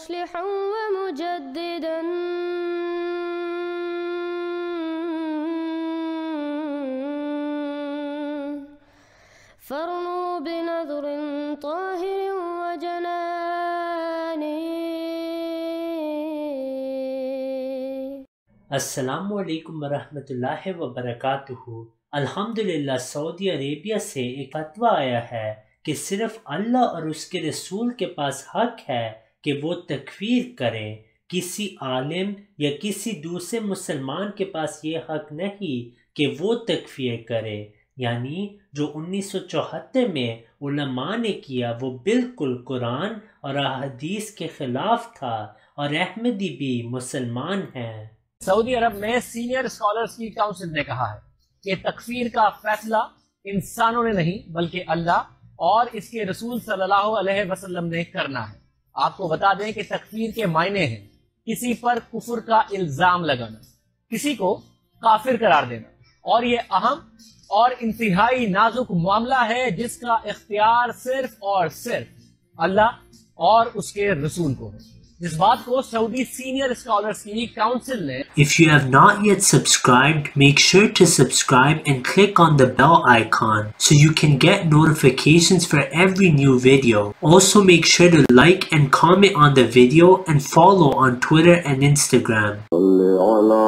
مصلحا ومجددا فارنوا بنظر طاهر وجنان. السلام علیکم ورحمۃ اللہ وبرکاتہ. الحمدللہ سعودی عربیہ سے ایک فتویٰ آیا ہے کہ صرف اللہ اور اس کے رسول کے پاس حق ہے کہ وہ تکفیر کریں. کسی عالم یا کسی دوسرے مسلمان کے پاس یہ حق نہیں کہ وہ تکفیر کرے. یعنی جو 1974 میں علماء نے کیا وہ بالکل قرآن اور احادیث کے خلاف تھا، اور احمدی بھی مسلمان ہیں. سعودی عرب میں سینئر اسکالرز کی کاؤنسل نے کہا ہے کہ تکفیر کا فیصلہ انسانوں نے نہیں بلکہ اللہ اور اس کے رسول صلی اللہ علیہ وسلم نے کرنا ہے. آپ کو بتا دیں کہ تکفیر کے معنی ہیں کسی پر کفر کا الزام لگانا، کسی کو کافر قرار دینا، اور یہ اہم اور انتہائی نازک معاملہ ہے جس کا اختیار صرف اور صرف اللہ اور اس کے رسول کو ہے. اس بات کو سعودی سینئر اسکالرز کی کاؤنسل نے If you have not yet subscribed, make sure to subscribe and click on the bell icon so you can get notifications for every new video. Also make sure to like and comment on the video and follow on Twitter and Instagram. صل على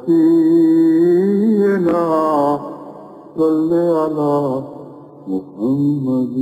سيدنا صل على محمد.